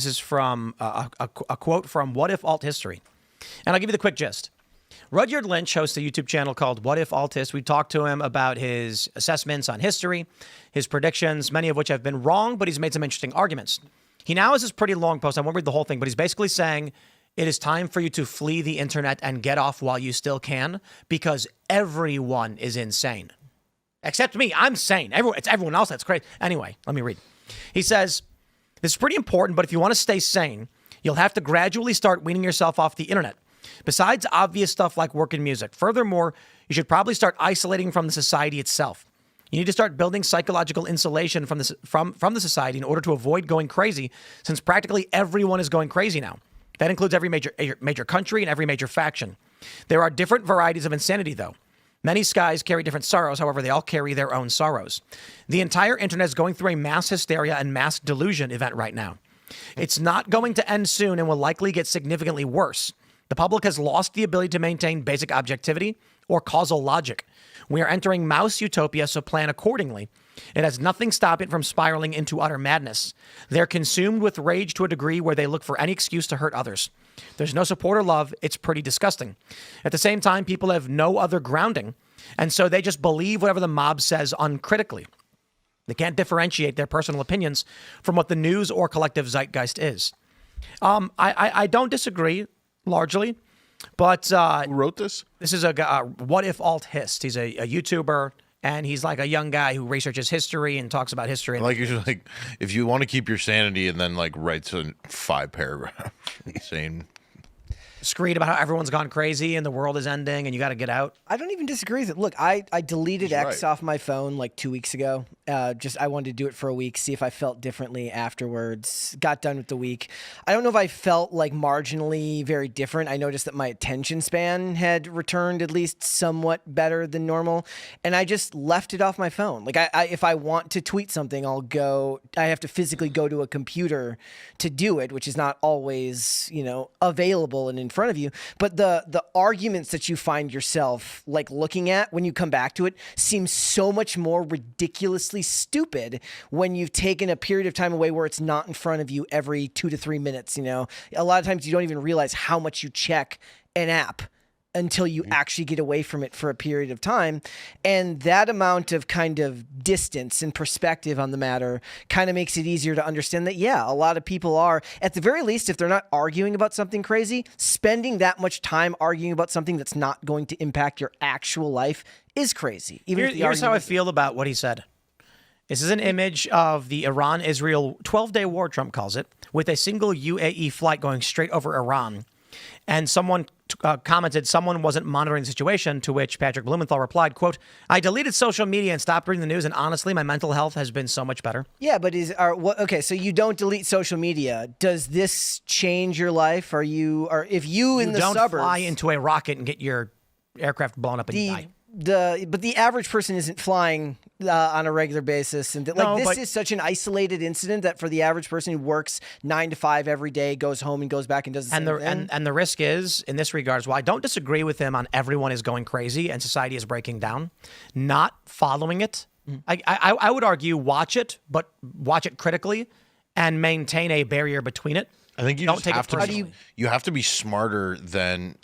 This is from a quote from What If Alt History. And I'll give you the quick gist. Rudyard Lynch hosts a YouTube channel called WhatIfAltHist. We talked to him about his assessments on history, his predictions, many of which have been wrong, but he's made some interesting arguments. He now has this pretty long post. I won't read the whole thing, but he's basically saying it is time for you to flee the internet and get off while you still can, because everyone is insane. Except me. I'm sane. It's everyone else that's crazy. Anyway, let me read. He says, this is pretty important, but if you want to stay sane, you'll have to gradually start weaning yourself off the internet. Besides obvious stuff like work and music. Furthermore, you should probably start isolating from the society itself. You need to start building psychological insulation from the society in order to avoid going crazy, since practically everyone is going crazy now. That includes every major country and every major faction. There are different varieties of insanity, though. Many skies carry different sorrows, however, they all carry their own sorrows. The entire internet is going through a mass hysteria and mass delusion event right now. It's not going to end soon and will likely get significantly worse. The public has lost the ability to maintain basic objectivity or causal logic. We are entering mouse utopia, so plan accordingly. It has nothing stopping it from spiraling into utter madness. They're consumed with rage to a degree where they look for any excuse to hurt others. There's no support or love. It's pretty disgusting. At the same time, people have no other grounding, and so they just believe whatever the mob says uncritically. They can't differentiate their personal opinions from what the news or collective zeitgeist is. I don't disagree. Largely, but who wrote this? This is a WhatIfAltHist. He's a YouTuber, and he's like a young guy who researches history and talks about history. Like, if you want to keep your sanity, and then writes a 5-paragraph saying, screed about how everyone's gone crazy and the world is ending and you got to get out. I don't even disagree with it. Look, I deleted X off my phone like 2 weeks ago. I wanted to do it for a week, see if I felt differently afterwards. Got done with the week. I don't know if I felt like marginally very different. I noticed that my attention span had returned at least somewhat better than normal, and I just left it off my phone. Like if I want to tweet something, I have to physically go to a computer to do it, which is not always, available and in front of you. But the arguments that you find yourself like looking at when you come back to it seem so much more ridiculously stupid when you've taken a period of time away where it's not in front of you every 2 to 3 minutes. A lot of times you don't even realize how much you check an app until you actually get away from it for a period of time. And that amount of kind of distance and perspective on the matter kind of makes it easier to understand that, yeah, a lot of people are, at the very least, if they're not arguing about something crazy, spending that much time arguing about something that's not going to impact your actual life is crazy. Here's how I feel about what he said. This is an image of the Iran-Israel 12-day war, Trump calls it, with a single UAE flight going straight over Iran. And someone commented someone wasn't monitoring the situation, to which Patrick Blumenthal replied, quote, I deleted social media and stopped reading the news, and honestly, my mental health has been so much better. Yeah, but okay, so you don't delete social media. Does this change your life? If you in the don't suburbs... fly into a rocket and get your aircraft blown up and die. But the average person isn't flying on a regular basis, and this is such an isolated incident that for the average person who works 9 to 5 every day, goes home and goes back and does the same thing. And the risk is, in this regards, while I don't disagree with him on everyone is going crazy and society is breaking down, not following it, I would argue watch it, but watch it critically and maintain a barrier between it. I think you have to be smarter than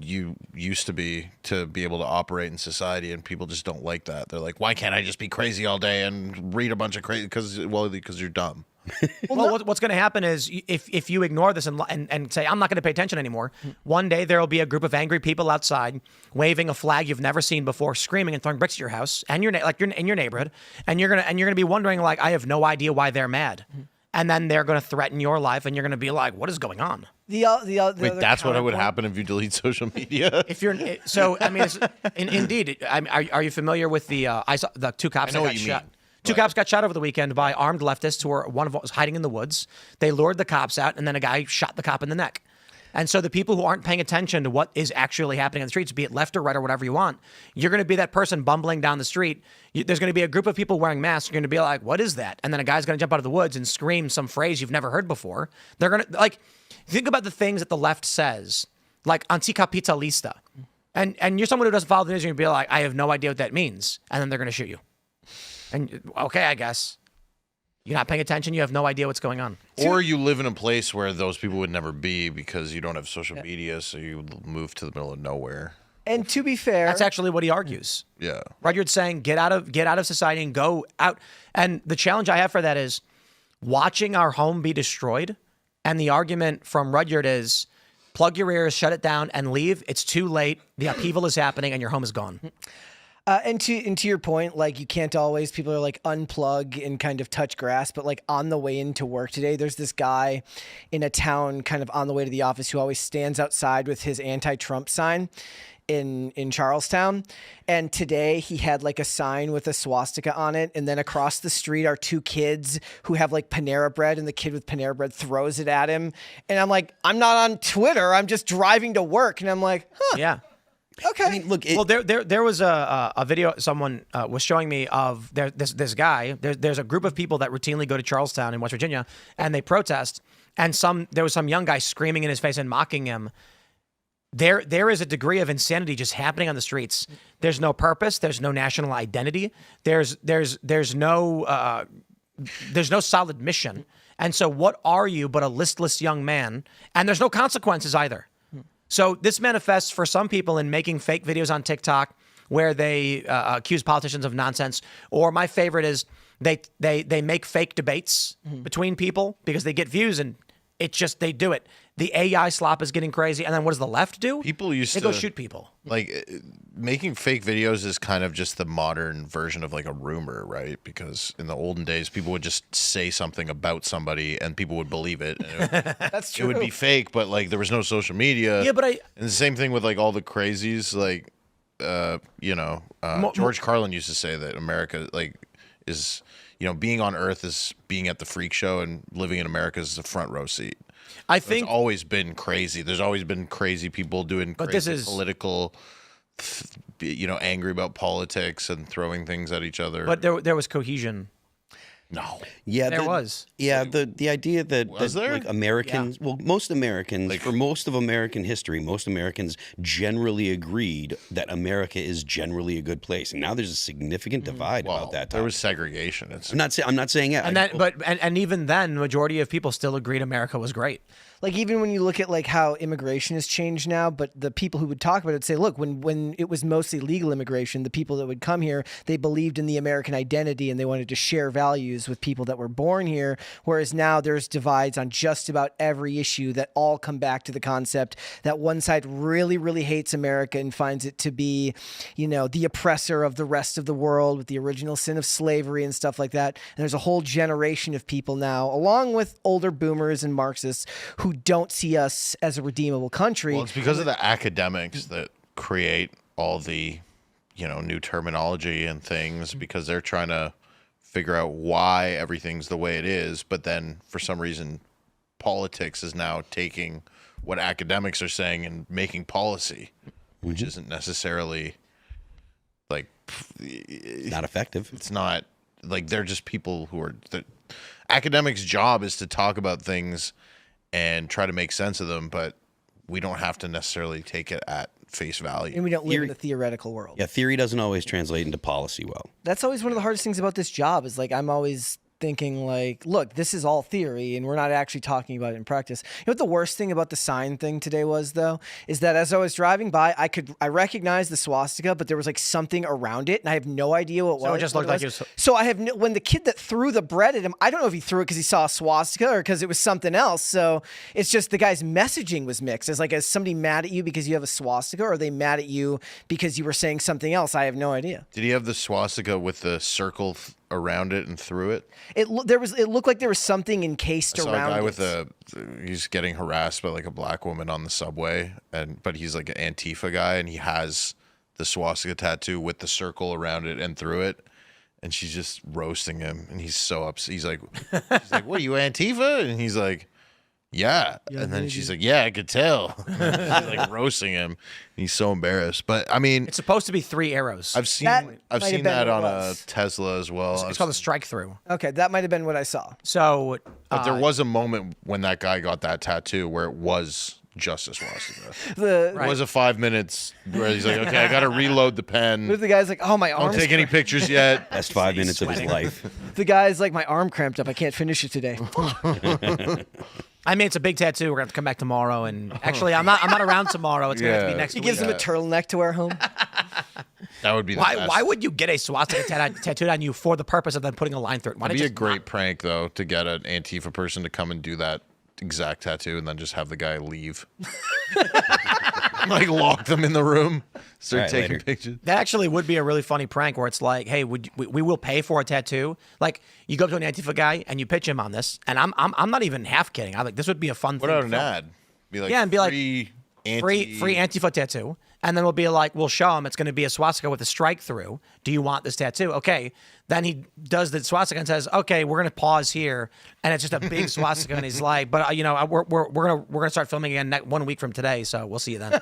you used to be able to operate in society, and people just don't like that. They're like, why can't I just be crazy all day and read a bunch of crazy? Because you're dumb. What's going to happen is if you ignore this and say, I'm not going to pay attention anymore, one day there will be a group of angry people outside waving a flag you've never seen before, screaming and throwing bricks at your house and you're in your neighborhood, and you're gonna be wondering I have no idea why they're mad. And then they're going to threaten your life, and you're going to be like, "What is going on?" Wait, that's what would happen if you delete social media. Indeed. Are you familiar with the two cops that got shot? Two cops got shot over the weekend by armed leftists one of them was hiding in the woods. They lured the cops out, and then a guy shot the cop in the neck. And so the people who aren't paying attention to what is actually happening on the streets, be it left or right or whatever you want, you're going to be that person bumbling down the street. There's going to be a group of people wearing masks. You're going to be like, what is that? And then a guy's going to jump out of the woods and scream some phrase you've never heard before. They're going to, think about the things that the left says, like anticapitalista. And you're someone who doesn't follow the news, and you're going to be like, I have no idea what that means. And then they're going to shoot you. And okay, I guess. You're not paying attention. You have no idea what's going on. Or you live in a place where those people would never be because you don't have social media, so you move to the middle of nowhere. And to be fair, That's actually what he argues. Yeah. Rudyard's saying get out of society and go out. And the challenge I have for that is watching our home be destroyed. And the argument from Rudyard is plug your ears, shut it down, and leave. It's too late. The upheaval is happening, and your home is gone. And to your point, like you can't always, people are like unplug and kind of touch grass, but like on the way into work today, there's this guy in a town kind of on the way to the office who always stands outside with his anti-Trump sign in Charlestown. And today he had like a sign with a swastika on it. And then across the street are two kids who have like Panera Bread, and the kid with Panera Bread throws it at him. And I'm like, I'm not on Twitter. I'm just driving to work. And I'm like, huh. Yeah. Okay. I mean, look. Well, there was a video someone was showing me of this guy. There's a group of people that routinely go to Charlestown in West Virginia, and they protest. And there was some young guy screaming in his face and mocking him. There is a degree of insanity just happening on the streets. There's no purpose. There's no national identity. There's no solid mission. And so, what are you but a listless young man? And there's no consequences either. So this manifests for some people in making fake videos on TikTok where they accuse politicians of nonsense. Or my favorite is they make fake debates between people because they get views, and they do it. The AI slop is getting crazy. And then what does the left do? People used They to go shoot people. Like making fake videos is kind of just the modern version of like a rumor, right? Because in the olden days, people would just say something about somebody and people would believe it. And That's true. it would be fake, but like there was no social media. Yeah, but and the same thing with like all the crazies, like George Carlin used to say that America like is, being on Earth is being at the freak show, and living in America is a front row seat. I think it's always been crazy. There's always been crazy people doing crazy political, angry about politics and throwing things at each other. But there was cohesion. No. Yeah, There was. Yeah, the idea that, Was there? like Americans, well, most Americans, for most of American history, most Americans generally agreed that America is generally a good place, and now there's a significant divide about that. There was segregation. I'm not saying it. And even then, the majority of people still agreed America was great. Like even when you look at like how immigration has changed now, but the people who would talk about it would say, look, when it was mostly legal immigration, the people that would come here, they believed in the American identity and they wanted to share values with people that were born here. Whereas now there's divides on just about every issue that all come back to the concept that one side really, really hates America and finds it to be, the oppressor of the rest of the world with the original sin of slavery and stuff like that. And there's a whole generation of people now, along with older boomers and Marxists, who don't see us as a redeemable country. Well, it's because of the academics that create all the, new terminology and things, because they're trying to figure out why everything's the way it is. But then for some reason, politics is now taking what academics are saying and making policy, which isn't necessarily like not effective. It's not like they're just people who are academics' job is to talk about things and try to make sense of them, but we don't have to necessarily take it at face value. And we don't live in a theoretical world. Yeah, theory doesn't always translate into policy well. That's always one of the hardest things about this job is like I'm always thinking like, look, this is all theory and we're not actually talking about it in practice. You know what the worst thing about the sign thing today was though, is that as I was driving by, I recognized the swastika, but there was like something around it and I have no idea what it was. So it just looked like it was. So when the kid that threw the bread at him, I don't know if he threw it because he saw a swastika or because it was something else. So it's just the guy's messaging was mixed. It's like, is somebody mad at you because you have a swastika, or are they mad at you because you were saying something else? I have no idea. Did he have the swastika with the circle around it and through it? It looked like there was something encased I saw around a guy it. with he's getting harassed by like a black woman on the subway, but he's like an Antifa guy, and he has the swastika tattoo with the circle around it and through it, and she's just roasting him, and he's so upset. She's like, "What are you, Antifa?" And he's like, yeah. And then she's like, yeah, I could tell. She's like roasting him. He's so embarrassed. But I mean, It's supposed to be 3 arrows. I've seen That might have been that what on it a was. Tesla as well. It's called a strike through. Okay, that might have been what I saw. So But there was a moment when that guy got that tattoo where it was just a swastika. The It was a 5 minutes where he's like, okay, I got to reload the pen. the guy's like, oh, my arm. Don't take any pictures yet. Best 5 minutes of his life. The guy's like, my arm cramped up. I can't finish it today. I mean, it's a big tattoo. We're gonna have to come back tomorrow, and actually, I'm not around tomorrow. It's gonna have to be next He week. gives him a turtleneck to wear home. That would be the best. Why would you get a swastika tattooed on you for the purpose of then putting a line through it? Why It'd don't be you a just great prank, though, to get an Antifa person to come and do that exact tattoo and then just have the guy leave. Like, lock them in the room, start Right, taking later. pictures. That actually would be a really funny prank where it's like, hey, we will pay for a tattoo. Like, you go to an Antifa guy and you pitch him on this, and I'm not even half kidding. I'm like, this would be a fun What thing. about to an film. ad? Be like, Yeah, and be like, free free Antifa tattoo. And then we'll be like, we'll show him it's going to be a swastika with a strike through. Do you want this tattoo? Okay. Then he does the swastika and says, okay, we're going to pause here. And it's just a big swastika. And he's like, but you know, we're going to start filming again 1 week from today. So we'll see you then.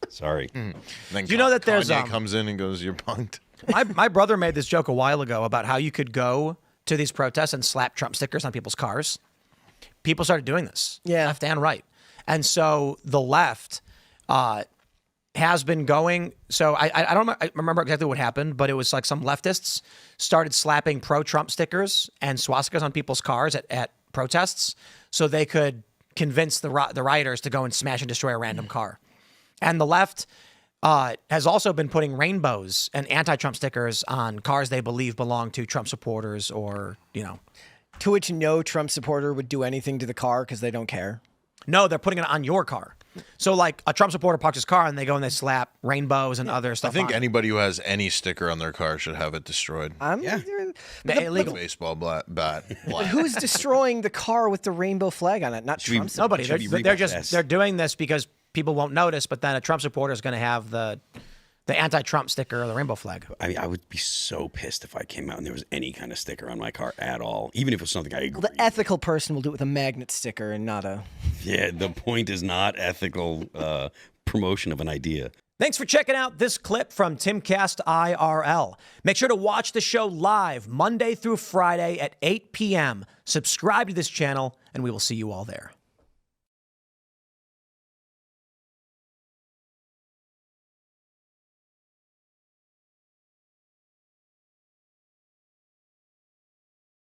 Sorry. Then you know that there's, Kanye comes in and goes, you're punked. my brother made this joke a while ago about how you could go to these protests and slap Trump stickers on people's cars. People started doing this, left and right. And so the left has been going. So I don't remember exactly what happened, but it was like some leftists started slapping pro-Trump stickers and swastikas on people's cars at protests so they could convince the rioters to go and smash and destroy a random car. And the left has also been putting rainbows and anti-Trump stickers on cars they believe belong to Trump supporters or, you know. To which no Trump supporter would do anything to the car because they don't care. No, they're putting it on your car. So, like, a Trump supporter parks his car and they go and they slap rainbows and other stuff I think on it. anybody who has any sticker on their car should have it destroyed. Illegal. Baseball bat. But who's destroying the car with the rainbow flag on it? Not Trump. Nobody. Should we They're repossess? they're doing this because people won't notice, but then a Trump supporter is going to have the anti-Trump sticker or the rainbow flag. I mean, I would be so pissed if I came out and there was any kind of sticker on my car at all, even if it was something I agree. The ethical person will do it with a magnet sticker and not a. Yeah, the point is not ethical promotion of an idea. Thanks for checking out this clip from Timcast IRL. Make sure to watch the show live Monday through Friday at 8 p.m. Subscribe to this channel, and we will see you all there.